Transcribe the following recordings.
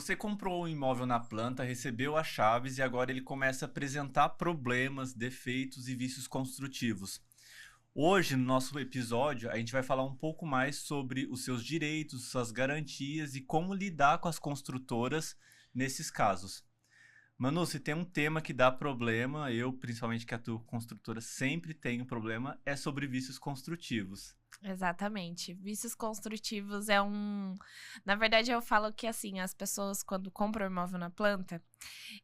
Você comprou um imóvel na planta, recebeu as chaves e agora ele começa a apresentar problemas, defeitos e vícios construtivos. Hoje, no nosso episódio, a gente vai falar um pouco mais sobre os seus direitos, suas garantias e como lidar com as construtoras nesses casos. Manu, se tem um tema que dá problema, eu, principalmente que atuo com construtora, sempre tenho problema, é sobre vícios construtivos. Exatamente. Vícios construtivos é um... Na verdade, eu falo que, assim, as pessoas, quando compram imóvel na planta,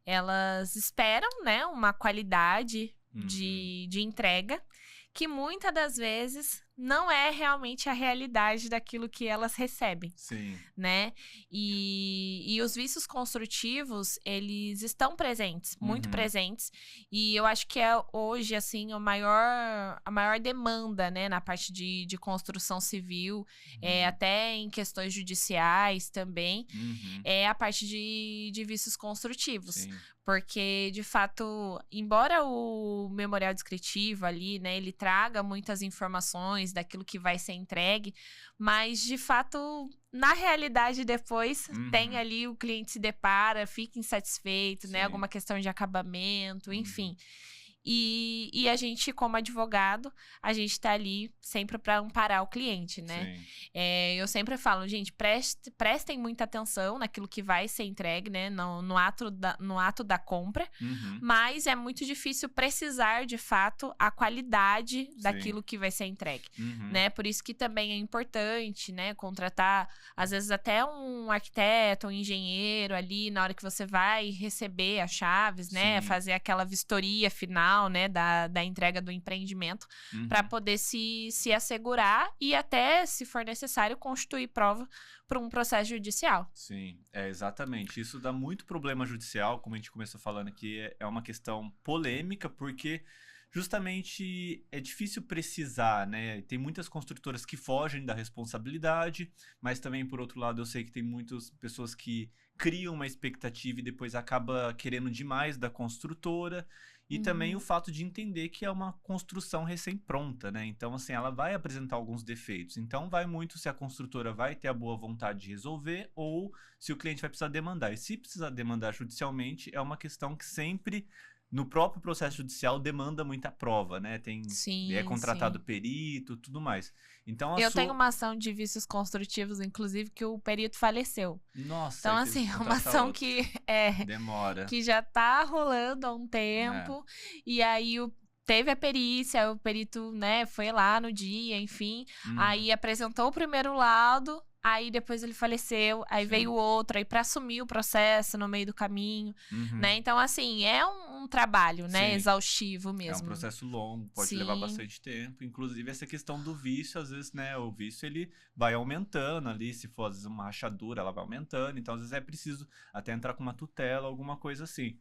elas esperam, né, uma qualidade de entrega, que muitas das vezes não é realmente a realidade daquilo que elas recebem. Sim. Né? E os vícios construtivos, eles estão presentes, muito presentes. E eu acho que é hoje, assim, a maior demanda, né, na parte de construção civil, até em questões judiciais também, é a parte de vícios construtivos. Sim. Porque, de fato, embora o memorial descritivo ali, né, ele traga muitas informações daquilo que vai ser entregue, mas, de fato, na realidade, depois, tem ali, o cliente se depara, fica insatisfeito, né, alguma questão de acabamento, enfim. E a gente, como advogado, a gente tá ali sempre para amparar o cliente, né? Eu sempre falo, gente, prestem muita atenção naquilo que vai ser entregue, né? No ato da compra. Mas é muito difícil precisar, de fato, a qualidade daquilo que vai ser entregue, né? Por isso que também é importante, né? Contratar, às vezes, até um arquiteto, um engenheiro ali, na hora que você vai receber as chaves, né? Fazer aquela vistoria final, né, da entrega do empreendimento, para poder se assegurar e até, se for necessário, constituir prova para um processo judicial. Sim, exatamente. Isso dá muito problema judicial, como a gente começou falando aqui, é uma questão polêmica, porque justamente é difícil precisar, né? Tem muitas construtoras que fogem da responsabilidade, mas também, por outro lado, eu sei que tem muitas pessoas que criam uma expectativa e depois acaba querendo demais da construtora. E também o fato de entender que é uma construção recém-pronta, né? Então, assim, ela vai apresentar alguns defeitos. Então, vai muito se a construtora vai ter a boa vontade de resolver ou se o cliente vai precisar demandar. E se precisar demandar judicialmente, é uma questão que sempre, no próprio processo judicial, demanda muita prova, né? É contratado perito, tudo mais. Então, eu tenho uma ação de vícios construtivos, inclusive, que o perito faleceu. Nossa, então, assim, uma ação que demora, que já tá rolando há um tempo, e aí teve a perícia, o perito, né, foi lá no dia, enfim, aí apresentou o primeiro laudo, aí depois ele faleceu, aí veio outro, aí para assumir o processo no meio do caminho, né? Então, assim, é um trabalho, né, exaustivo mesmo. É um processo longo, pode levar bastante tempo. Inclusive, essa questão do vício, às vezes, né, o vício, ele vai aumentando ali, se for, às vezes, uma rachadura, ela vai aumentando. Então, às vezes, é preciso até entrar com uma tutela, alguma coisa assim.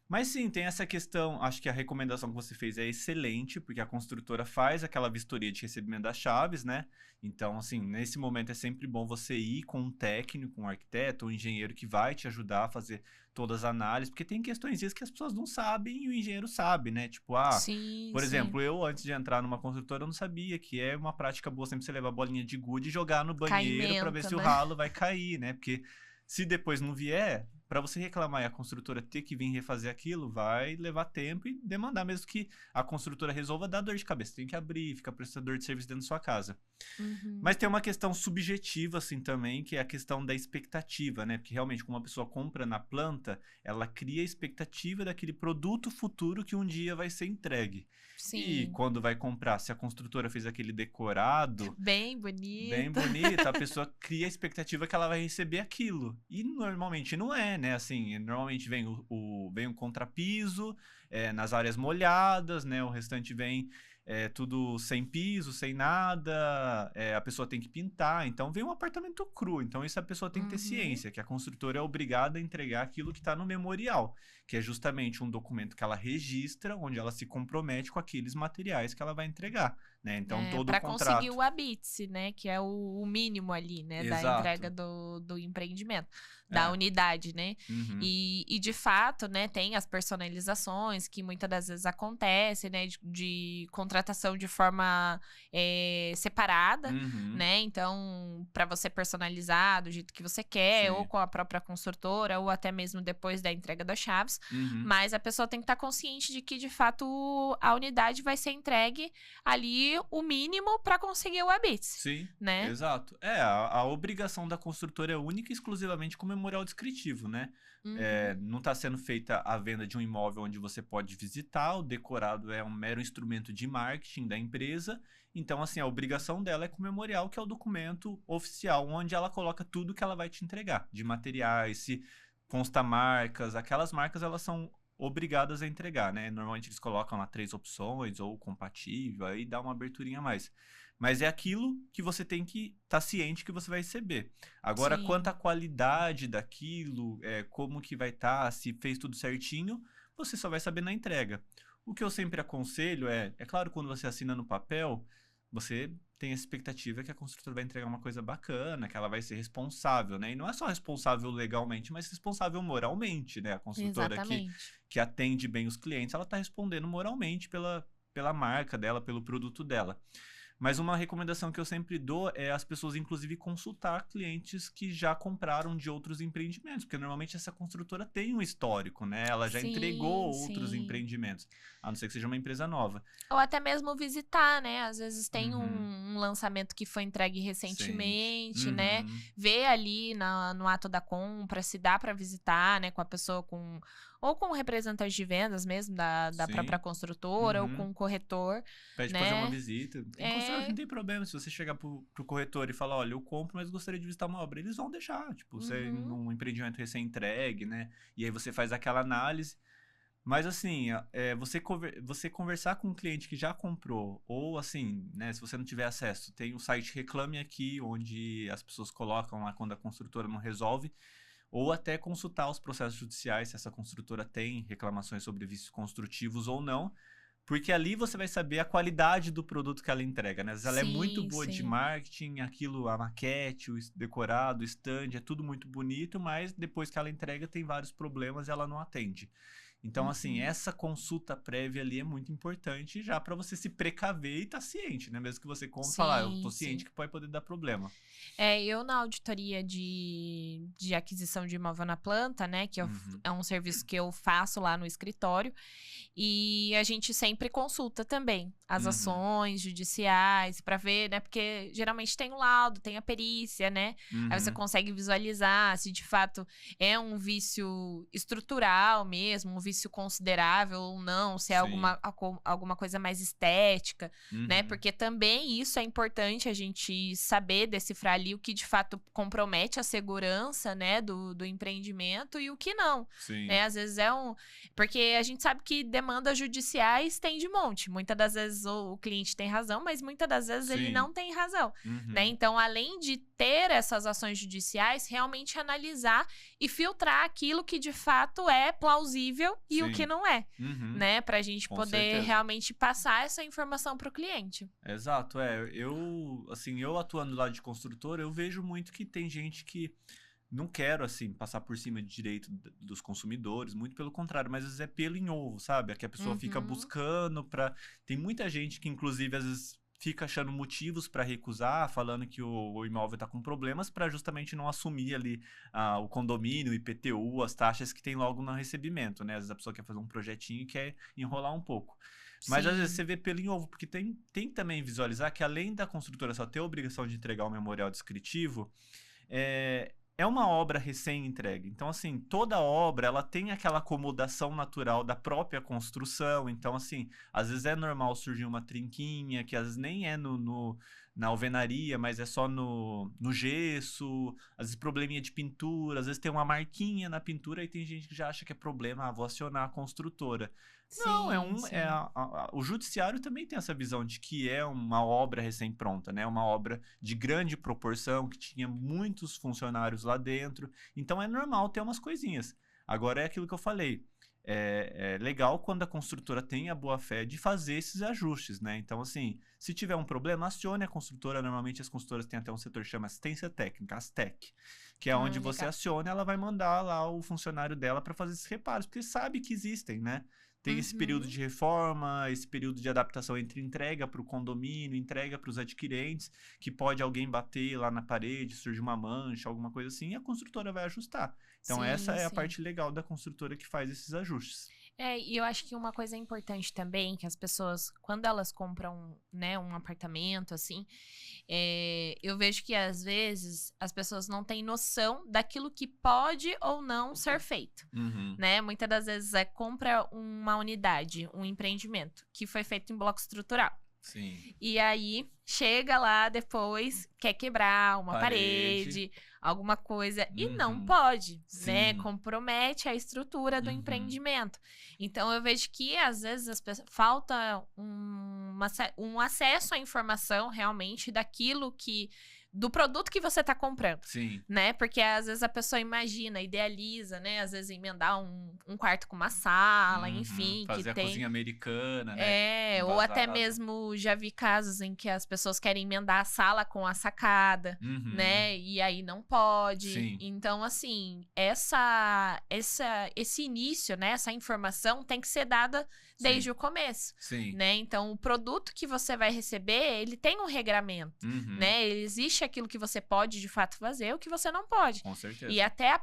Mas sim, tem essa questão, acho que a recomendação que você fez é excelente, porque a construtora faz aquela vistoria de recebimento das chaves, né? Então, assim, nesse momento é sempre bom você ir com um técnico, um arquiteto, um engenheiro que vai te ajudar a fazer todas as análises, porque tem questões que as pessoas não sabem e o engenheiro sabe, né? Tipo, por exemplo, eu antes de entrar numa construtora eu não sabia que é uma prática boa sempre você levar a bolinha de gude e jogar no banheiro para ver se o ralo vai cair, né? Porque se depois não vier, para você reclamar e a construtora ter que vir refazer aquilo, vai levar tempo e demandar mesmo que a construtora resolva dar dor de cabeça. Tem que abrir, fica prestador de serviço dentro da sua casa. Mas tem uma questão subjetiva, assim, também, que é a questão da expectativa, né? Porque realmente, quando uma pessoa compra na planta, ela cria a expectativa daquele produto futuro que um dia vai ser entregue. E quando vai comprar, se a construtora fez aquele decorado bem bonito, a pessoa cria a expectativa que ela vai receber aquilo. E normalmente não é, né? Assim, normalmente vem vem o contrapiso, nas áreas molhadas, né? O restante vem tudo sem piso, sem nada, a pessoa tem que pintar, então vem um apartamento cru, então isso a pessoa tem que ter ciência, que a construtora é obrigada a entregar aquilo que está no memorial, que é justamente um documento que ela registra, onde ela se compromete com aqueles materiais que ela vai entregar, né? Então todo o contrato... Para conseguir o habite, né? Que é o mínimo ali, né? Exato. Da entrega do empreendimento, da unidade, né? E de fato, né? Tem as personalizações que muitas das vezes acontecem, né? De contratação contratação de forma separada, Uhum. né? Então, para você personalizar do jeito que você quer, ou Sim. com a própria construtora, ou até mesmo depois da entrega das chaves. Uhum. Mas a pessoa tem que estar consciente de que, de fato, a unidade vai ser entregue ali o mínimo para conseguir o Habits, Sim, né? exato. A obrigação da construtora é única e exclusivamente com o memorial descritivo, né? Uhum. Não está sendo feita a venda de um imóvel onde você pode visitar, o decorado é um mero instrumento de marketing da empresa. Então, assim, a obrigação dela é com o memorial, que é o documento oficial, onde ela coloca tudo que ela vai te entregar, de materiais, se consta marcas, aquelas marcas elas são obrigadas a entregar, né? Normalmente eles colocam lá 3 opções ou compatível, aí dá uma aberturinha a mais. Mas é aquilo que você tem que estar ciente que você vai receber. Agora, quanto à Sim. qualidade daquilo, como que vai estar, se fez tudo certinho, você só vai saber na entrega. O que eu sempre aconselho é claro, quando você assina no papel, você tem a expectativa que a construtora vai entregar uma coisa bacana, que ela vai ser responsável, né? E não é só responsável legalmente, mas responsável moralmente, né? A construtora Exatamente. que atende bem os clientes, ela está respondendo moralmente pela marca dela, pelo produto dela. Mas uma recomendação que eu sempre dou é as pessoas, inclusive, consultar clientes que já compraram de outros empreendimentos, porque normalmente essa construtora tem um histórico, né? Ela já entregou Sim, outros sim. empreendimentos, a não ser que seja uma empresa nova. Ou até mesmo visitar, né? Às vezes tem Uhum. um lançamento que foi entregue Sente. recentemente, né? Uhum. Ver ali no ato da compra se dá para visitar, né? Com a pessoa ou com o representante de vendas mesmo da própria Sim. construtora, ou com Uhum. o corretor, Pede pra fazer uma né? visita. Tem construtora que É. não tem problema. Se você chegar pro corretor e falar, olha, eu compro, mas gostaria de visitar uma obra, eles vão deixar. Tipo, você Uhum. num empreendimento recém-entregue, né? E aí você faz aquela análise. Mas assim, você conversar com um cliente que já comprou, ou assim, né, se você não tiver acesso, tem o site Reclame Aqui, onde as pessoas colocam lá quando a construtora não resolve, ou até consultar os processos judiciais, se essa construtora tem reclamações sobre vícios construtivos ou não, porque ali você vai saber a qualidade do produto que ela entrega, né? Às vezes ela é muito Sim, boa de sim. marketing, aquilo, a maquete, decorado, o stand, é tudo muito bonito, mas depois que ela entrega tem vários problemas e ela não atende. Então, assim, Uhum. essa consulta prévia ali é muito importante já para você se precaver e estar ciente, né? Mesmo que você compre e falar, eu tô Sim, ciente sim. que pode poder dar problema. Eu na auditoria de aquisição de imóvel na planta, né, Uhum. é um serviço que eu faço lá no escritório, e a gente sempre consulta também as Uhum. ações judiciais para ver, né, porque geralmente tem o laudo, tem a perícia, né, aí você Uhum. consegue visualizar se de fato é um vício estrutural mesmo, um vício considerável ou não, se é Sim. alguma coisa mais estética, né? Uhum. Porque também isso é importante a gente saber decifrar ali o que de fato compromete a segurança, né, do empreendimento e o que não, Sim. né? Às vezes porque a gente sabe que demandas judiciais tem de monte. Muitas das vezes o cliente tem razão, mas muitas das vezes ele Sim. não tem razão, né? Uhum. Então, além de ter essas ações judiciais, realmente analisar e filtrar aquilo que de fato é plausível e o que Sim. não é, Uhum. né? Pra gente Com poder certeza. realmente passar essa informação pro cliente. Exato, eu atuando lá de construtor, eu vejo muito que tem gente que não quero, assim, passar por cima de direito dos consumidores, muito pelo contrário, mas às vezes é pelo em ovo, sabe? É que a pessoa fica Uhum. buscando pra. Tem muita gente que, inclusive, às vezes fica achando motivos pra recusar, falando que o imóvel tá com problemas, pra justamente não assumir ali o condomínio, o IPTU, as taxas que tem logo no recebimento, né? Às vezes a pessoa quer fazer um projetinho e quer enrolar um pouco. Mas às vezes Sim, você vê pelo em ovo, porque tem que também visualizar que além da construtora só ter a obrigação de entregar o memorial descritivo, é uma obra recém-entregue. Então, assim, toda obra, ela tem aquela acomodação natural da própria construção. Então, assim, às vezes é normal surgir uma trinquinha, que às vezes nem é na alvenaria, mas é só no gesso. Às vezes probleminha de pintura, às vezes tem uma marquinha na pintura e tem gente que já acha que é problema, vou acionar a construtora. Não, sim, sim. o judiciário também tem essa visão de que é uma obra recém-pronta, né? Uma obra de grande proporção, que tinha muitos funcionários lá dentro. Então é normal ter umas coisinhas. Agora é aquilo que eu falei. É legal quando a construtora tem a boa-fé de fazer esses ajustes, né? Então, assim, se tiver um problema, acione a construtora. Normalmente as consultoras têm até um setor que chama assistência técnica, ASTEC, que é onde Ah, você legal. aciona, ela vai mandar lá o funcionário dela para fazer esses reparos, porque sabe que existem, né? Tem esse período de reforma, esse período de adaptação entre entrega para o condomínio, entrega para os adquirentes, que pode alguém bater lá na parede, surge uma mancha, alguma coisa assim, e a construtora vai ajustar. Então, essa é a parte legal da construtora que faz esses ajustes. E eu acho que uma coisa importante também, que as pessoas, quando elas compram, né, um apartamento, assim, eu vejo que, às vezes, as pessoas não têm noção daquilo que pode ou não ser feito, né? Muitas das vezes, compra uma unidade, um empreendimento, que foi feito em bloco estrutural. Sim. E aí, chega lá depois, quer quebrar uma parede, alguma coisa, e não pode, né? Compromete a estrutura do empreendimento. Então, eu vejo que, às vezes, falta um acesso à informação, realmente, do produto que você está comprando. Sim. Né? Porque às vezes a pessoa imagina, idealiza, né? Às vezes emendar um quarto com uma sala, enfim. Fazer a cozinha americana, né? Ou até mesmo já vi casos em que as pessoas querem emendar a sala com a sacada, né? E aí não pode. Sim. Então, assim, esse início, né? Essa informação tem que ser dada desde o começo. Sim. Né? Então, o produto que você vai receber, ele tem um regramento, né? Existe aquilo que você pode, de fato, fazer, o que você não pode. Com certeza. E até a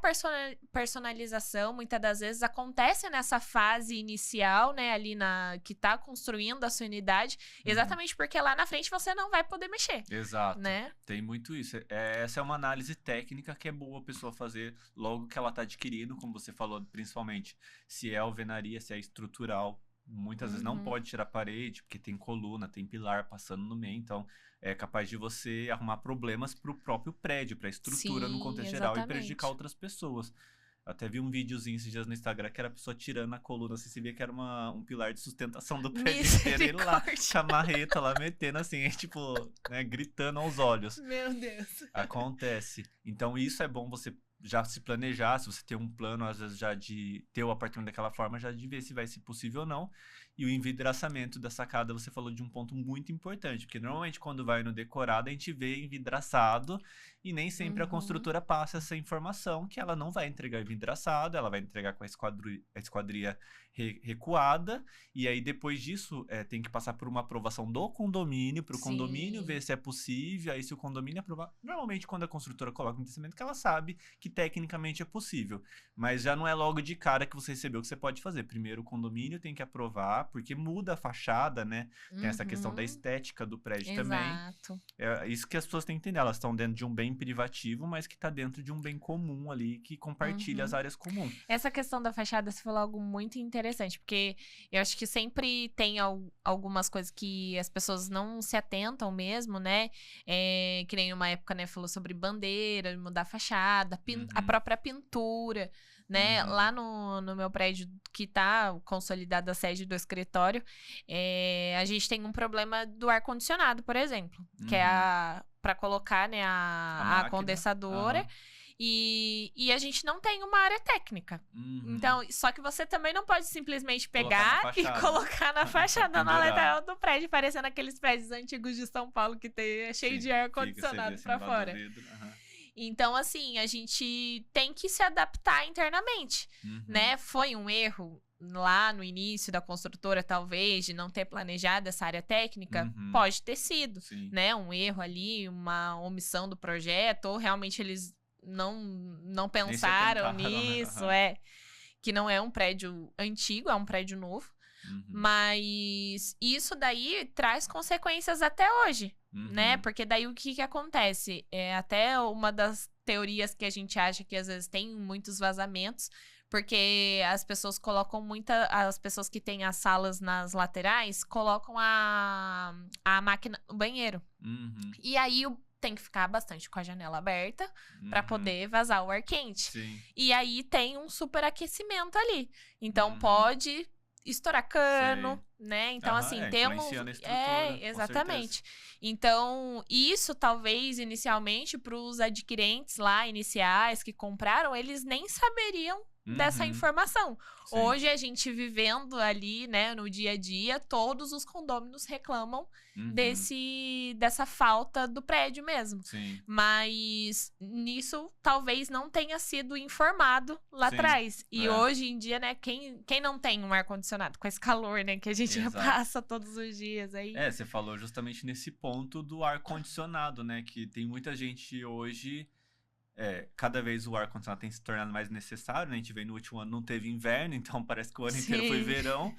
personalização, muitas das vezes, acontece nessa fase inicial, né? Ali que tá construindo a sua unidade, exatamente porque lá na frente você não vai poder mexer. Exato. Né? Tem muito isso. Essa é uma análise técnica que é boa a pessoa fazer logo que ela tá adquirindo, como você falou, principalmente se é alvenaria, se é estrutural. Muitas vezes não pode tirar parede, porque tem coluna, tem pilar passando no meio, então é capaz de você arrumar problemas para o próprio prédio, para a estrutura no contexto geral e prejudicar outras pessoas. Até vi um videozinho esses dias no Instagram que era a pessoa tirando a coluna, assim, você via que era um pilar de sustentação do prédio inteiro, ele lá com a marreta lá metendo assim, tipo, né, gritando aos olhos. Meu Deus. Acontece. Então isso é bom você já se planejar, se você tem um plano, às vezes, já de ter o apartamento daquela forma, já de ver se vai ser possível ou não. E o envidraçamento da sacada, você falou de um ponto muito importante, porque normalmente quando vai no decorado, a gente vê envidraçado e nem sempre a construtora passa essa informação que ela não vai entregar envidraçado, ela vai entregar com a esquadria recuada, e aí depois disso tem que passar por uma aprovação do condomínio, para o condomínio ver se é possível, aí se o condomínio aprovar, normalmente quando a construtora coloca um enriquecimento que ela sabe que tecnicamente é possível, mas já não é logo de cara que você recebeu que você pode fazer. Primeiro o condomínio tem que aprovar, porque muda a fachada, né? Tem essa questão da estética do prédio também. É isso que as pessoas têm que entender, elas estão dentro de um bem privativo, mas que está dentro de um bem comum ali, que compartilha as áreas comuns. Essa questão da fachada, você falou algo muito interessante, porque eu acho que sempre tem algumas coisas que as pessoas não se atentam mesmo, né? Que nem uma época, né, falou sobre bandeira, mudar a fachada, a própria pintura, né? Lá no meu prédio, que tá consolidada a sede do escritório, a gente tem um problema do ar-condicionado, por exemplo, que é para colocar, né, a condensadora. E a gente não tem uma área técnica. Então, só que você também não pode simplesmente pegar e colocar na fachada, na lateral do prédio, parecendo aqueles prédios antigos de São Paulo que é cheio de ar-condicionado pra fora. Então, assim, a gente tem que se adaptar internamente, né? Foi um erro lá no início da construtora, talvez, de não ter planejado essa área técnica? Pode ter sido, né? Um erro ali, uma omissão do projeto, ou realmente eles não pensaram nisso, que não é um prédio antigo, é um prédio novo. Mas isso daí traz consequências até hoje, né? Porque daí o que acontece? Até uma das teorias que a gente acha que às vezes tem muitos vazamentos, porque as pessoas colocam as pessoas que têm as salas nas laterais, colocam a máquina no banheiro. E aí tem que ficar bastante com a janela aberta para poder vazar o ar quente. E aí tem um superaquecimento ali. Então pode estourar cano, né? Então, assim, temos... exatamente. Então, isso talvez, inicialmente, para os adquirentes lá, iniciais, que compraram, eles nem saberiam dessa Uhum. informação. Sim. Hoje, a gente vivendo ali, né, no dia a dia, todos os condôminos reclamam Uhum. dessa falta do prédio mesmo. Sim. Mas nisso talvez não tenha sido informado lá Sim. atrás. E É. hoje em dia, né, quem não tem um ar-condicionado com esse calor, né, que a gente Exato. passa todos os dias aí. É, você falou justamente nesse ponto do ar-condicionado, né? Que tem muita gente hoje. Cada vez o ar-condicionado tem se tornado mais necessário, né? A gente vê no último ano não teve inverno, então parece que o ano inteiro foi Sim. verão.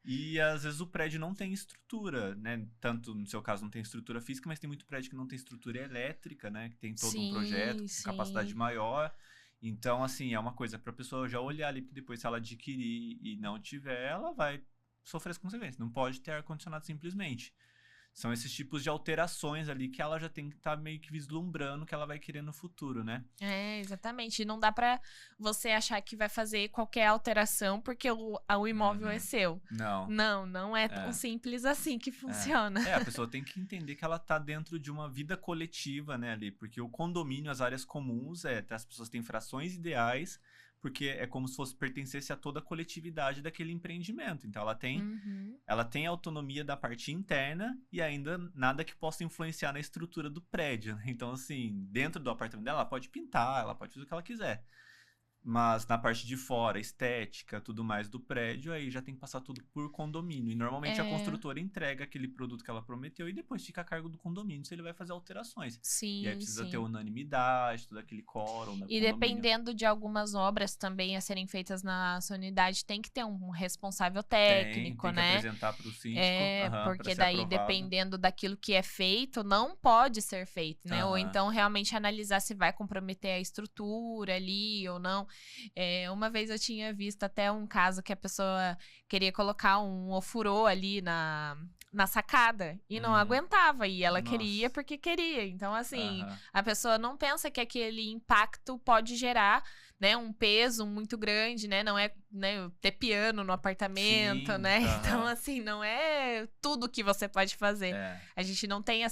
E às vezes o prédio não tem estrutura, né? Tanto no seu caso não tem estrutura física, mas tem muito prédio que não tem estrutura elétrica, né? Que tem todo um projeto Sim, com capacidade sim. maior. Então, assim, é uma coisa para a pessoa já olhar ali, porque depois se ela adquirir e não tiver, ela vai sofrer as consequências. Não pode ter ar-condicionado simplesmente. São esses tipos de alterações ali que ela já tem que estar meio que vislumbrando que ela vai querer no futuro, né? É, exatamente. E não dá pra você achar que vai fazer qualquer alteração porque o imóvel é Uhum. seu. Não. Não é tão É. simples assim que É. funciona. A pessoa tem que entender que ela tá dentro de uma vida coletiva, né, ali, porque o condomínio, as áreas comuns, as pessoas têm frações ideais, porque é como se fosse pertencesse a toda a coletividade daquele empreendimento. Então Uhum. ela tem autonomia da parte interna e ainda nada que possa influenciar na estrutura do prédio, né? Então, assim, dentro do apartamento dela, ela pode pintar, ela pode fazer o que ela quiser. Mas na parte de fora, estética, tudo mais do prédio, aí já tem que passar tudo por condomínio. E normalmente a É, construtora entrega aquele produto que ela prometeu e depois fica a cargo do condomínio se ele vai fazer alterações. E aí sim, precisa ter sim. unanimidade, todo aquele quórum do E condomínio. dependendo de algumas obras também a serem feitas na sua unidade, tem que ter um responsável Tem, técnico, tem que né? apresentar para o síndico, É, para porque ser daí, aprovado. dependendo daquilo que é feito, não pode ser feito, né? Ou Aham. então, realmente analisar se vai comprometer a estrutura ali ou não. Uma vez eu tinha visto até um caso que a pessoa queria colocar um ofurô ali na sacada e não Uhum. aguentava. E ela queria Nossa. porque queria. Então, assim, Aham. a pessoa não pensa que aquele impacto pode gerar, né, um peso muito grande, né? Não é, né, ter piano no apartamento, Sim, né? Então, aham. assim, não é tudo que você pode fazer. É, A gente não tem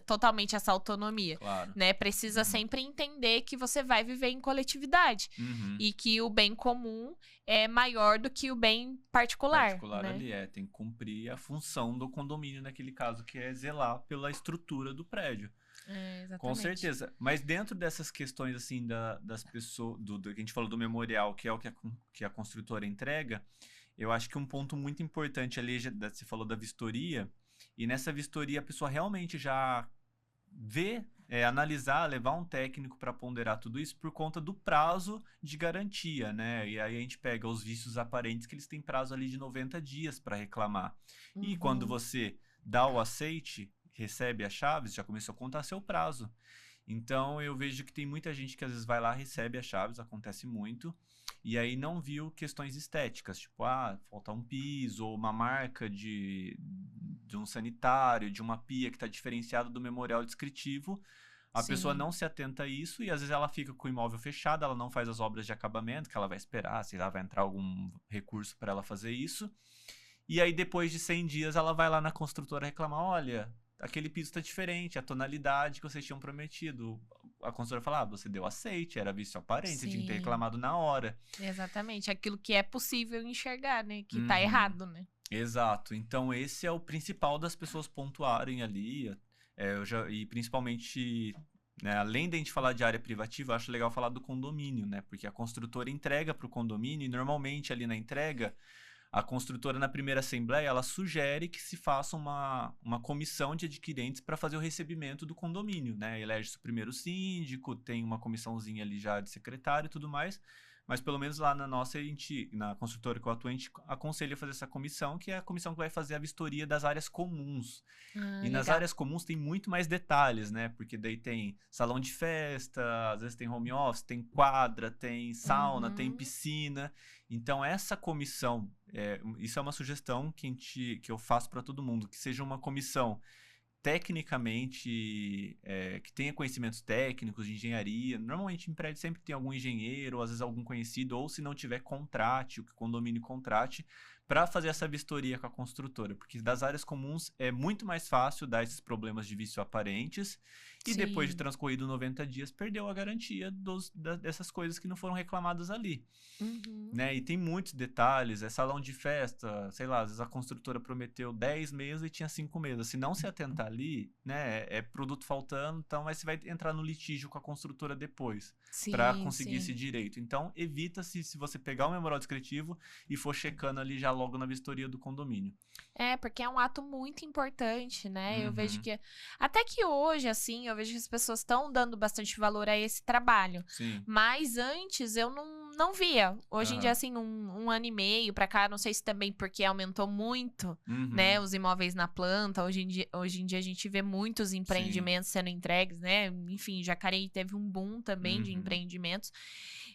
totalmente essa autonomia, claro. né? Precisa Uhum. sempre entender que você vai viver em coletividade Uhum. e que o bem comum é maior do que o bem particular, Particular né? ali tem que cumprir a função do condomínio naquele caso, que é zelar pela estrutura do prédio. É, Com exatamente. certeza. Mas dentro dessas questões, assim, das pessoas, do que a gente falou do memorial, que é o que a construtora entrega, eu acho que um ponto muito importante ali, você falou da vistoria, e nessa vistoria a pessoa realmente já ver, analisar, levar um técnico para ponderar tudo isso por conta do prazo de garantia, né? E aí a gente pega os vícios aparentes que eles têm prazo ali de 90 dias para reclamar. E quando Uhum. você dá o aceite, recebe as chaves, já começou a contar seu prazo. Então eu vejo que tem muita gente que às vezes vai lá, recebe as chaves, acontece muito, e aí não viu questões estéticas, tipo, falta um piso, ou uma marca de um sanitário, de uma pia que está diferenciada do memorial descritivo. A pessoa Sim. não se atenta a isso e às vezes ela fica com o imóvel fechado, ela não faz as obras de acabamento, que ela vai esperar, sei lá, vai entrar algum recurso para ela fazer isso. E aí, depois de 100 dias, ela vai lá na construtora reclamar: olha, aquele piso tá diferente, a tonalidade que vocês tinham prometido. A construtora fala: você deu aceite, era vício aparente, você tinha que ter Sim. reclamado na hora. Exatamente. Aquilo que é possível enxergar, né? Que tá Uhum. errado, né? Exato. Então, esse é o principal das pessoas pontuarem ali. E principalmente, né, além de a gente falar de área privativa, eu acho legal falar do condomínio, né? Porque a construtora entrega para o condomínio e normalmente ali na entrega a construtora, na primeira assembleia, ela sugere que se faça uma comissão de adquirentes para fazer o recebimento do condomínio, né? Elege-se o primeiro síndico, tem uma comissãozinha ali já de secretário e tudo mais, mas pelo menos lá na nossa, na construtora que eu atuo, a gente aconselha fazer essa comissão, que é a comissão que vai fazer a vistoria das áreas comuns. Ah, E nas legal. áreas comuns tem muito mais detalhes, né? Porque daí tem salão de festa, às vezes tem home office, tem quadra, tem sauna, tem Uhum. piscina. Então, essa comissão, isso é uma sugestão que eu faço para todo mundo, que seja uma comissão tecnicamente, que tenha conhecimentos técnicos de engenharia. Normalmente em prédio sempre tem algum engenheiro, ou às vezes algum conhecido, ou se não tiver, contrate, o que o condomínio contrate, para fazer essa vistoria com a construtora, porque das áreas comuns é muito mais fácil dar esses problemas de vício aparentes e depois de Sim. transcorrido 90 dias perdeu a garantia dessas coisas que não foram reclamadas ali. Uhum. Né? E tem muitos detalhes, é salão de festa, sei lá, às vezes a construtora prometeu 10 meses e tinha 5 meses. Se não se atentar ali, né, é produto faltando, então aí você vai entrar no litígio com a construtora depois, para Sim, conseguir esse sim. direito. Então, evita-se se você pegar o memorial descritivo e for checando ali já logo na vistoria do condomínio. É, porque é um ato muito importante, né? Eu vejo Uhum, que. Até que hoje, assim, eu vejo que as pessoas estão dando bastante valor a esse trabalho. sim. Mas antes eu não via. Hoje em dia, Aham. assim, um ano e meio pra cá, não sei se também porque aumentou muito, né? Uhum, Os imóveis na planta. Hoje em dia a gente vê muitos sim. empreendimentos sendo entregues, né? Enfim, Jacareí teve um boom também de Uhum, empreendimentos.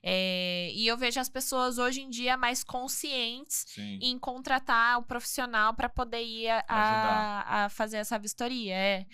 E eu vejo as pessoas hoje em dia mais conscientes sim. em contratar o profissional para poder ir Ajudar. a fazer essa vistoria. É.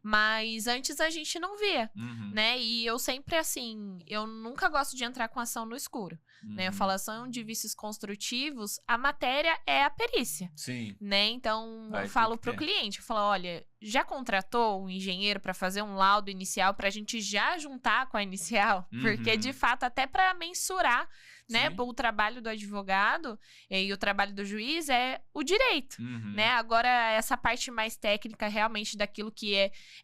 Mas antes a gente não via, Uhum, né? E eu sempre, assim, eu nunca gosto de entrar com ação no escuro, né? Eu falo uhum. ação de vícios construtivos, a matéria é a perícia, Sim. né? Então, eu Vai ter falo que pro ter. cliente, eu falo, olha, já contratou um engenheiro para fazer um laudo inicial para a gente já juntar com a inicial? Porque, de Uhum. fato, até para mensurar, né, Sim. o trabalho do advogado e o trabalho do juiz é o direito, né? Uhum. Agora, essa parte mais técnica, realmente, daquilo que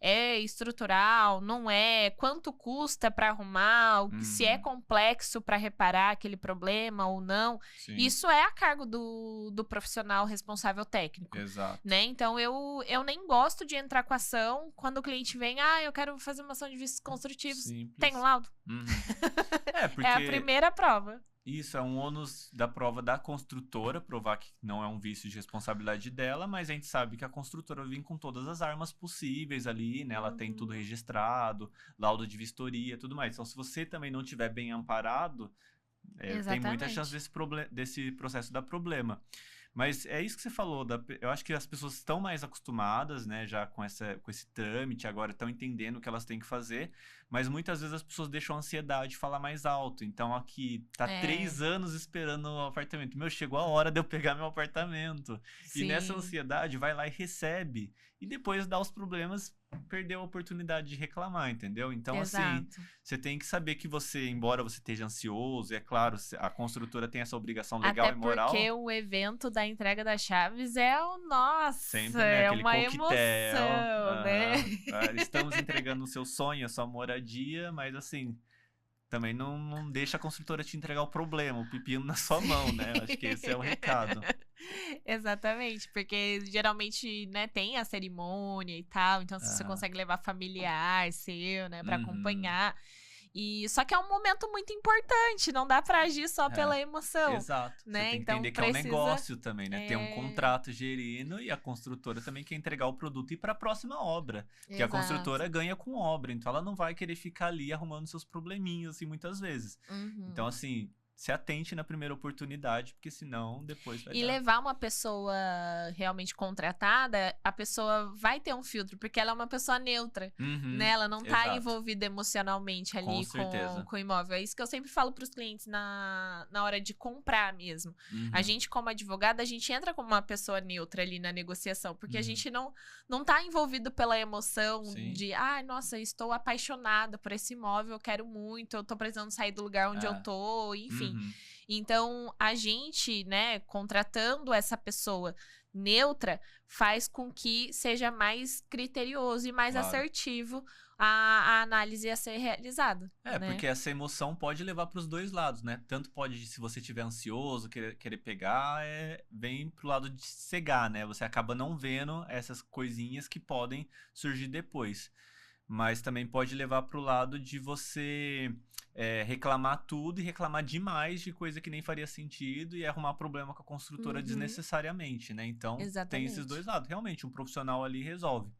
é estrutural, não é, quanto custa para arrumar, se é Uhum. complexo para reparar aquele problema ou não, Sim, isso é a cargo do profissional responsável técnico, exato. né? Então, eu nem gosto de entrar com ação quando o cliente vem, eu quero fazer uma ação de vícios construtivos, tem um Simples. laudo? Uhum. É, É a porque primeira prova. isso é um ônus da prova da construtora, provar que não é um vício de responsabilidade dela, mas a gente sabe que a construtora vem com todas as armas possíveis ali, né? Ela tem tudo Uhum. registrado, laudo de vistoria, tudo mais. Então, se você também não tiver bem amparado, tem muita chance Exatamente. desse processo dar problema. Mas é isso que você falou. Eu acho que as pessoas estão mais acostumadas, né, já com esse trâmite, agora estão entendendo o que elas têm que fazer, mas muitas vezes as pessoas deixam a ansiedade falar mais alto. Então aqui tá É, 3 anos esperando o apartamento. Meu, chegou a hora de eu pegar meu apartamento. E nessa sim. ansiedade vai lá e recebe. E depois dá os problemas, perdeu a oportunidade de reclamar, entendeu? Então, assim, Exato. você tem que saber que você, embora você esteja ansioso, e é claro, a construtora tem essa obrigação legal Até e porque moral. o evento da entrega das chaves nossa, Sempre, né? é Aquele uma coquetel. emoção, né? Aham. Estamos entregando o seu sonho, a sua moradia, mas assim, também não deixa a construtora te entregar o problema, o pepino na sua mão, né? Eu acho que esse é o recado. Exatamente, porque geralmente, né, tem a cerimônia e tal, então se você Aham. consegue levar familiar seu, né, para Uhum. acompanhar. E só que é um momento muito importante, não dá para agir só É. pela emoção, Exato. Você né? tem que Então entender que é um precisa negócio também, né? Tem um é, contrato gerindo e a construtora também quer entregar o produto e ir para a próxima obra. Porque a exato. construtora ganha com obra, então ela não vai querer ficar ali arrumando seus probleminhas, assim, muitas vezes. Então, Uhum. assim, se atente na primeira oportunidade, porque senão depois vai E dar. levar uma pessoa realmente contratada, a pessoa vai ter um filtro, porque ela é uma pessoa neutra, né? Uhum, Ela não tá exato. envolvida emocionalmente Com ali certeza. com o imóvel. É isso que eu sempre falo para os clientes na hora de comprar mesmo. A Uhum, gente, como advogada, a gente entra como uma pessoa neutra ali na negociação, porque a uhum. gente não tá envolvido pela emoção Sim. de, nossa, estou apaixonada por esse imóvel, eu quero muito, eu tô precisando sair do lugar onde eu É. tô, enfim. Uhum, Então, a gente, né, contratando essa pessoa neutra, faz com que seja mais criterioso e mais claro. assertivo a análise a ser realizada, É, né? porque essa emoção pode levar para os dois lados, né? Tanto pode, se você estiver ansioso, querer pegar, vem pro lado de cegar, né? Você acaba não vendo essas coisinhas que podem surgir depois. Mas também pode levar pro lado de você reclamar tudo e reclamar demais de coisa que nem faria sentido e arrumar problema com a construtora Uhum, desnecessariamente, né? Então tem esses dois exatamente. lados. Realmente, um profissional ali resolve.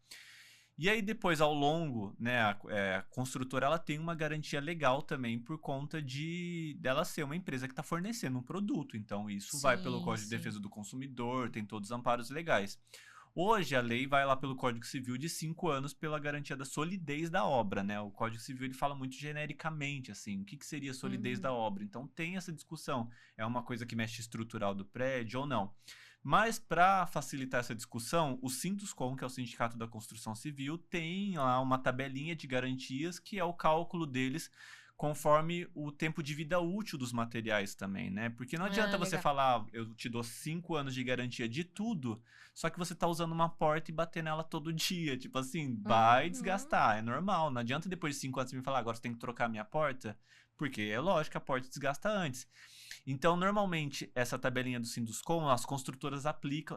E aí depois, ao longo, né, a construtora ela tem uma garantia legal também por conta de dela ser uma empresa que está fornecendo um produto. Então isso vai pelo Sim, Código de sim. Defesa do Consumidor, tem todos os amparos legais. Hoje a lei vai lá pelo Código Civil de 5 anos pela garantia da solidez da obra, né? O Código Civil ele fala muito genericamente, assim, o que seria solidez da obra. Então tem essa discussão, é uma coisa que mexe estrutural do prédio ou não. Mas para facilitar essa discussão, o Sinduscon, que é o Sindicato da Construção Civil, tem lá uma tabelinha de garantias que é o cálculo deles conforme o tempo de vida útil dos materiais também, né? Porque não adianta você falar, eu te dou 5 anos de garantia de tudo, só que você tá usando uma porta e bater nela todo dia. Tipo assim, vai desgastar, é normal. Não adianta depois de 5 anos você me falar, agora você tem que trocar a minha porta, porque é lógico que a porta desgasta antes. Então, normalmente, essa tabelinha do Sinduscon, as construtoras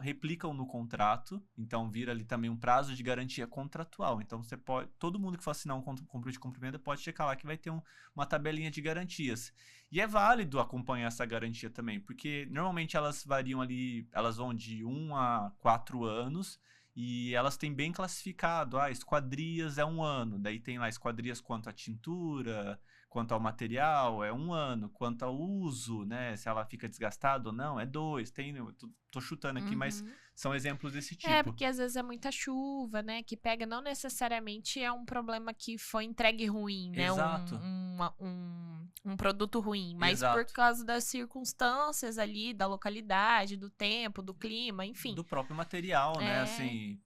replicam no contrato, então vira ali também um prazo de garantia contratual. Então, você pode, todo mundo que for assinar um contrato de complemento pode checar lá que vai ter uma tabelinha de garantias. E é válido acompanhar essa garantia também, porque normalmente elas variam ali, elas vão de 1 a 4 anos, e elas têm bem classificado, esquadrias é 1 ano, daí tem lá esquadrias quanto à tintura, quanto ao material, é 1 ano. Quanto ao uso, né? Se ela fica desgastada ou não, é 2. Tô chutando aqui, mas são exemplos desse tipo. Porque às vezes é muita chuva, né? Que pega, não necessariamente é um problema que foi entregue ruim, né? Exato. Um produto ruim, mas por causa das circunstâncias ali, da localidade, do tempo, do clima, enfim. Do próprio material, né? Assim,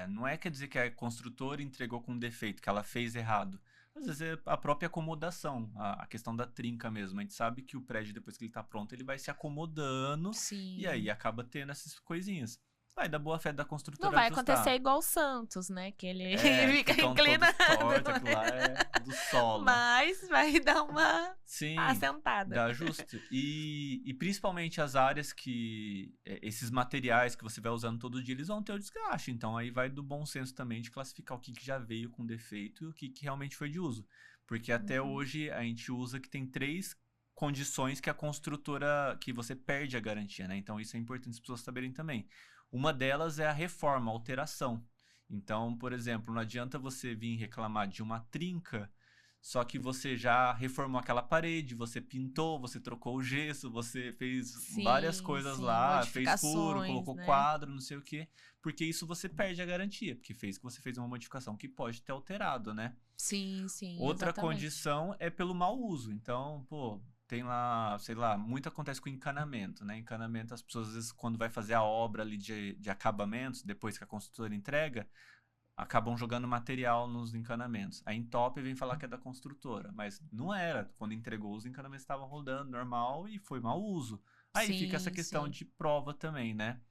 não quer dizer que a construtora entregou com defeito, que ela fez errado. Às vezes é a própria acomodação, a questão da trinca mesmo. A gente sabe que o prédio, depois que ele tá pronto, ele vai se acomodando. Sim. E aí acaba tendo essas coisinhas. Vai da boa fé da construtora. Não vai acontecer igual o Santos, né? Que ele fica inclinado. Aquilo lá é do solo. Mas vai dar uma assentada. Dá justo. E principalmente as áreas que... esses materiais que você vai usando todo dia, eles vão ter o desgaste. Então aí vai do bom senso também de classificar o que já veio com defeito e o que realmente foi de uso. Porque até hoje a gente usa que tem 3 condições que a construtora... que você perde a garantia, né? Então isso é importante as pessoas saberem também. Uma delas é a reforma, a alteração. Então, por exemplo, não adianta você vir reclamar de uma trinca, só que você já reformou aquela parede, você pintou, você trocou o gesso, você fez várias coisas lá, fez furo, colocou quadro, não sei o quê. Porque isso você perde a garantia, porque você fez uma modificação que pode ter alterado, né? Sim, Outra exatamente. condição é pelo mau uso. Então, tem lá, sei lá, muito acontece com encanamento, né? Encanamento, as pessoas, às vezes, quando vai fazer a obra ali de acabamentos, depois que a construtora entrega, acabam jogando material nos encanamentos. A Intop vem falar que é da construtora, mas não era. Quando entregou, os encanamentos estavam rodando normal e foi mau uso. Aí fica essa questão de prova também, né?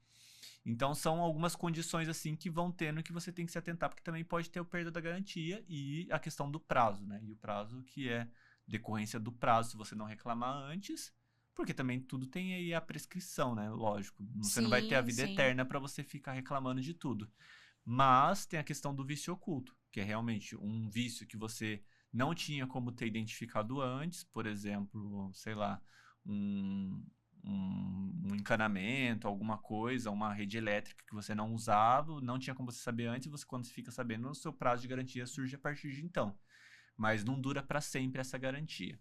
Então, são algumas condições, assim, que vão tendo que você tem que se atentar, porque também pode ter o perda da garantia e a questão do prazo, né? E o prazo que é decorrência do prazo, se você não reclamar antes, porque também tudo tem aí a prescrição, né? Lógico, você não vai ter a vida eterna para você ficar reclamando de tudo. Mas tem a questão do vício oculto, que é realmente um vício que você não tinha como ter identificado antes, por exemplo, sei lá, um encanamento, alguma coisa, uma rede elétrica que você não usava, não tinha como você saber antes, quando você fica sabendo, o seu prazo de garantia surge a partir de então. Mas não dura para sempre essa garantia,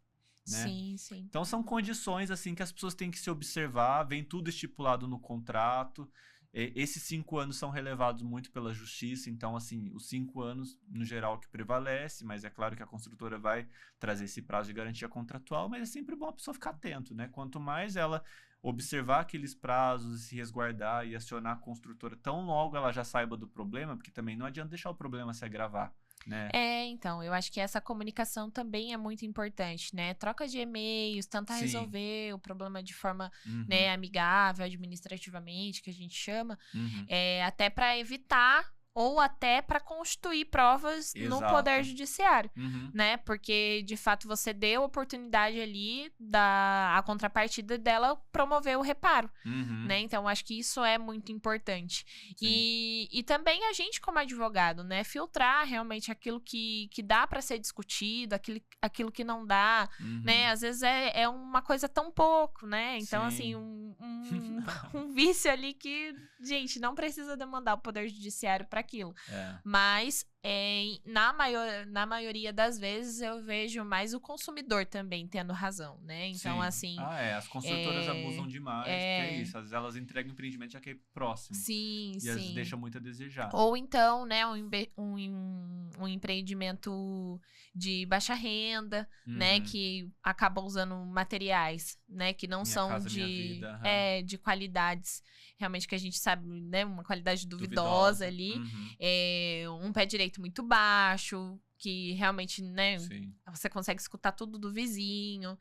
né? Sim. Então são condições assim que as pessoas têm que se observar, vem tudo estipulado no contrato. Esses 5 anos são relevados muito pela justiça, então assim, os 5 anos no geral que prevalece, mas é claro que a construtora vai trazer esse prazo de garantia contratual, mas é sempre bom a pessoa ficar atento, né? Quanto mais ela observar aqueles prazos, se resguardar e acionar a construtora tão logo ela já saiba do problema, porque também não adianta deixar o problema se agravar. Né? Então, eu acho que essa comunicação também é muito importante, né? Troca de e-mails, tentar resolver o problema de forma né, amigável, administrativamente, que a gente chama, até para evitar ou até para constituir provas no Poder Judiciário, né? Porque, de fato, você deu oportunidade ali a contrapartida dela promover o reparo, né? Então, acho que isso é muito importante. E também a gente, como advogado, né? Filtrar realmente aquilo que dá para ser discutido, aquilo que não dá, né? Às vezes é uma coisa tão pouco, né? Então, assim, um vício ali que, gente, não precisa demandar o Poder Judiciário para aquilo. Mas na maioria das vezes eu vejo mais o consumidor também tendo razão, né? Então, Sim. assim. As construtoras abusam demais, porque é isso. Às vezes elas entregam empreendimento já que é próximo. Sim, e às vezes deixa muito a desejar. Ou então, né, um empreendimento de baixa renda, né, que acaba usando materiais, né, que não Minha são Casa, Minha Vida, de qualidades, realmente que a gente sabe, né, uma qualidade duvidosa ali, um pé direito muito baixo, que realmente, né, você consegue escutar tudo do vizinho,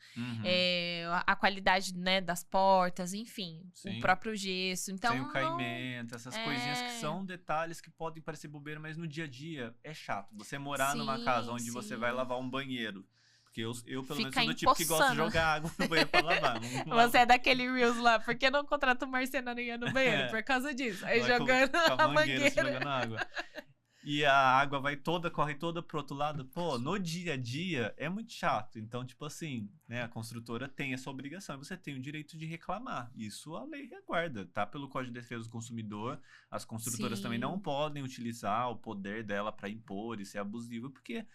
a qualidade, né, das portas, enfim, o próprio gesso. Então, sem o caimento, essas coisinhas que são detalhes que podem parecer bobeira, mas no dia a dia é chato. Você morar numa casa onde você vai lavar um banheiro. Porque eu pelo menos, sou do tipo que gosta de jogar água no banheiro pra lavar. Você é daquele Reels lá, por que não contrata um marcenaria no banheiro? Por causa disso. Aí jogando a mangueira. Jogando água. E a água corre toda pro outro lado. Pô, no dia a dia é muito chato. Então, tipo assim, né, a construtora tem essa obrigação. E você tem o direito de reclamar. Isso a lei reguarda, tá? Pelo Código de Defesa do Consumidor. As construtoras também não podem utilizar o poder dela para impor e ser abusivo, porque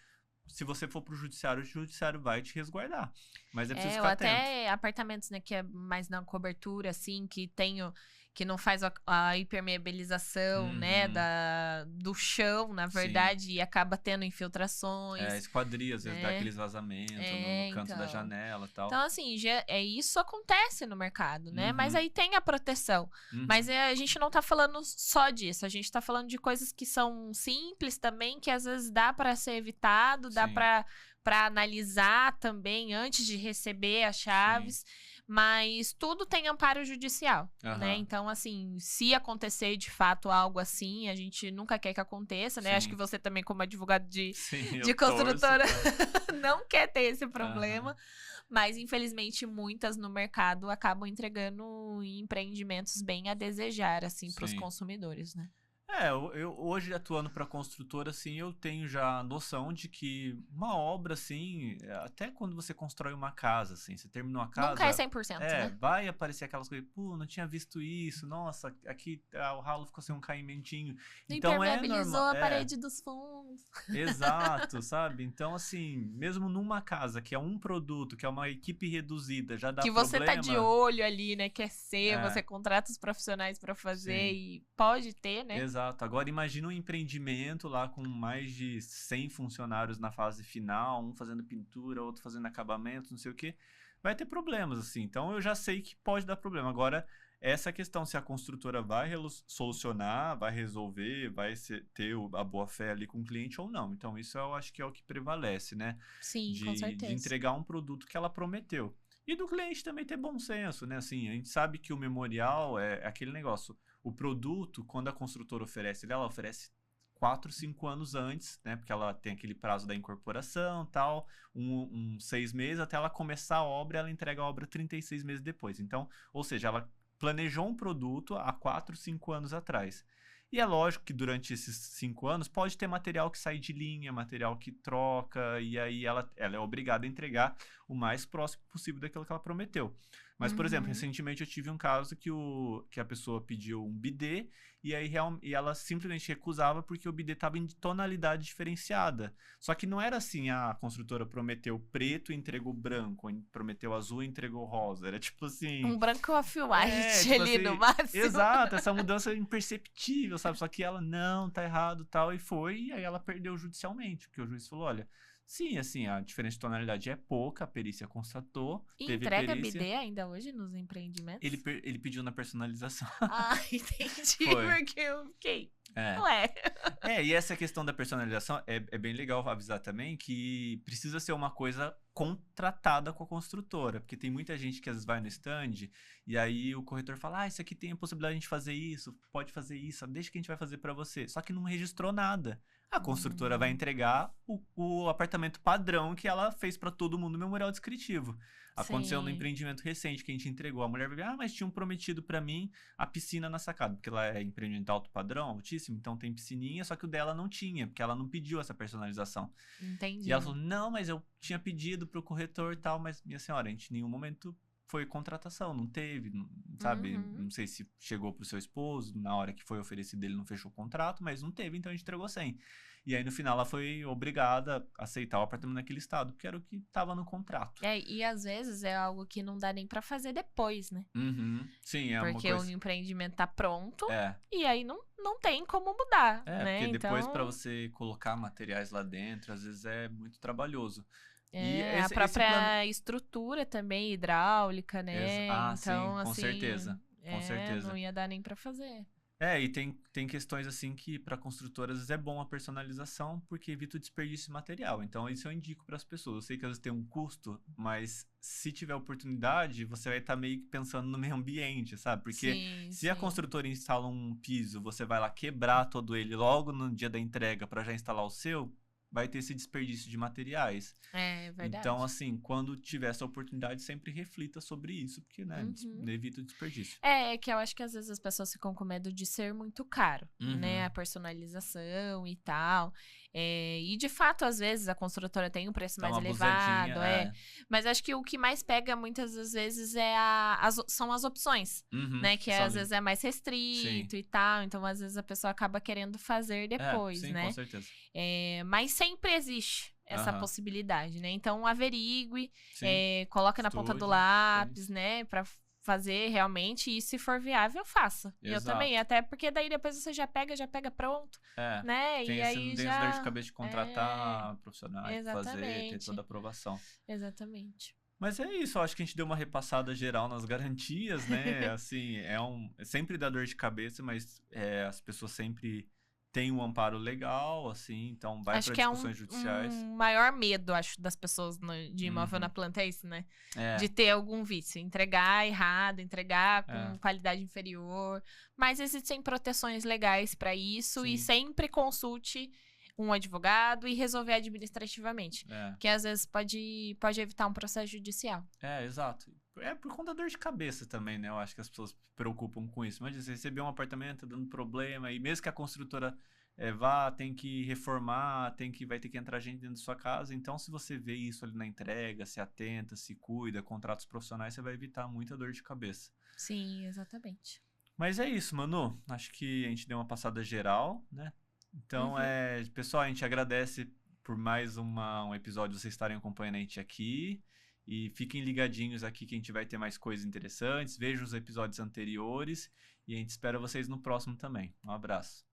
se você for pro judiciário, o judiciário vai te resguardar. Mas é preciso ficar atento. Até apartamentos, né, que é mais na cobertura, assim, que não faz a impermeabilização, né, do chão, na verdade, e acaba tendo infiltrações. Esquadria, às vezes dá aqueles vazamentos no canto da janela e tal. Então, assim, isso acontece no mercado, né? Mas aí tem a proteção. Mas a gente não tá falando só disso, a gente tá falando de coisas que são simples também, que às vezes dá para ser evitado, dá para analisar também antes de receber as chaves. Mas tudo tem amparo judicial, né? Então, assim, se acontecer de fato algo assim, a gente nunca quer que aconteça, né? Acho que você também, como advogado de construtora, não quer ter esse problema. Mas, infelizmente, muitas no mercado acabam entregando empreendimentos bem a desejar, assim, para os consumidores, né? Eu hoje atuando para construtora, assim, eu tenho já noção de que uma obra, assim, até quando você constrói uma casa, assim, você terminou a casa... Nunca é 100%, né? Vai aparecer aquelas coisas, não tinha visto isso, nossa, aqui o ralo ficou sem um caimentinho. Então impermeabilizou a parede dos fundos. Exato, sabe? Então, assim, mesmo numa casa que é um produto, que é uma equipe reduzida, já dá problema. Que você tá de olho ali, né? Que é seu, você contrata os profissionais para fazer e pode ter, né? Exato. Agora imagina um empreendimento lá com mais de 100 funcionários na fase final, um fazendo pintura, outro fazendo acabamento, não sei o quê. Vai ter problemas, assim. Então eu já sei que pode dar problema. Agora, essa questão, se a construtora vai solucionar, vai resolver, vai ter a boa-fé ali com o cliente ou não. Então isso eu acho que é o que prevalece, né? Sim, com certeza. De entregar um produto que ela prometeu. E do cliente também ter bom senso, né? Assim, a gente sabe que o memorial é aquele negócio. O produto, quando a construtora oferece, ela oferece 4, 5 anos antes, né? Porque ela tem aquele prazo da incorporação, tal, 6 meses, até ela começar a obra, ela entrega a obra 36 meses depois. Então, ou seja, ela planejou um produto há 4, 5 anos atrás. E é lógico que durante esses 5 anos pode ter material que sai de linha, material que troca, e aí ela é obrigada a entregar o mais próximo possível daquilo que ela prometeu. Mas, por exemplo, recentemente eu tive um caso que a pessoa pediu um bidê e aí ela simplesmente recusava porque o bidê estava em tonalidade diferenciada. Só que não era assim, a construtora prometeu preto e entregou branco, prometeu azul e entregou rosa. Era tipo assim... um branco off-white tipo ali assim, no máximo. Exato, essa mudança é imperceptível, sabe? Só que ela, não, tá errado tal, e foi, e aí ela perdeu judicialmente, porque o juiz falou, olha... Sim, assim, a diferença de tonalidade é pouca, a perícia constatou. E entrega bidê ainda hoje nos empreendimentos? Ele pediu na personalização. Entendi, porque eu fiquei... Ué. E essa questão da personalização é bem legal avisar também que precisa ser uma coisa contratada com a construtora, porque tem muita gente que às vezes vai no stand e aí o corretor fala, isso aqui tem a possibilidade de fazer isso, pode fazer isso, deixa que a gente vai fazer para você. Só que não registrou nada. A construtora vai entregar o apartamento padrão que ela fez para todo mundo no memorial descritivo. Aconteceu no empreendimento recente que a gente entregou. A mulher veio, mas tinham prometido para mim a piscina na sacada, porque ela é empreendimento alto padrão, altíssimo, então tem piscininha, só que o dela não tinha, porque ela não pediu essa personalização. Entendi. E ela falou, não, mas eu tinha pedido pro corretor e tal, mas minha senhora, a gente em nenhum momento foi contratação, não teve, sabe? Não sei se chegou pro seu esposo, na hora que foi oferecido ele não fechou o contrato, mas não teve, então a gente entregou sem. E aí no final ela foi obrigada a aceitar o apartamento naquele estado, porque era o que estava no contrato. E às vezes é algo que não dá nem pra fazer depois, né? Sim, é uma Porque coisa... o empreendimento tá pronto É. e aí não tem como mudar, né? Porque depois Então, pra você colocar materiais lá dentro, às vezes é muito trabalhoso. E a própria estrutura também, hidráulica, né? Então, sim, com assim, certeza. Com certeza. não ia dar nem pra fazer. E tem questões assim que para construtoras é bom a personalização porque evita o desperdício de material. Então isso eu indico para as pessoas. Eu sei que às vezes tem um custo, mas se tiver oportunidade, você vai estar meio que pensando no meio ambiente, sabe? Porque se a construtora instala um piso, você vai lá quebrar todo ele logo no dia da entrega para já instalar o seu, vai ter esse desperdício de materiais. É verdade. Então, assim, quando tiver essa oportunidade, sempre reflita sobre isso, porque, né, evita o desperdício. É que eu acho que às vezes as pessoas ficam com medo de ser muito caro, né? A personalização e tal. E de fato, às vezes, a construtora tem um preço mais elevado. Mas acho que o que mais pega muitas das vezes são as opções, né? Que às vezes é mais restrito e tal. Então, às vezes, a pessoa acaba querendo fazer depois, né? Com certeza. Mas sempre existe essa possibilidade, né? Então, averigue, coloca na ponta do lápis, né? Pra fazer realmente, e se for viável, faça. Eu também, até porque daí depois você já pega pronto, né? E aí não tem essa dor de cabeça de contratar profissionais, fazer, ter toda a aprovação. Exatamente. Mas é isso, eu acho que a gente deu uma repassada geral nas garantias, né? Assim, sempre dá dor de cabeça, mas as pessoas sempre têm um amparo legal, assim, então vai para discussões judiciais. O maior medo, acho, das pessoas de imóvel na planta é isso, né? De ter algum vício. Entregar errado, entregar com qualidade inferior. Mas existem proteções legais para isso e sempre consulte um advogado e resolver administrativamente. Que às vezes pode evitar um processo judicial. Exato. É por conta da dor de cabeça também, né? Eu acho que as pessoas se preocupam com isso. Mas você receber um apartamento dando problema, e mesmo que a construtora tem que reformar, vai ter que entrar gente dentro da sua casa. Então, se você vê isso ali na entrega, se atenta, se cuida, contratos profissionais, você vai evitar muita dor de cabeça. Sim, exatamente. Mas é isso, Manu. Acho que a gente deu uma passada geral, né? Então, pessoal, a gente agradece por mais um episódio vocês estarem acompanhando a gente aqui. E fiquem ligadinhos aqui que a gente vai ter mais coisas interessantes. Vejam os episódios anteriores. E a gente espera vocês no próximo também. Um abraço.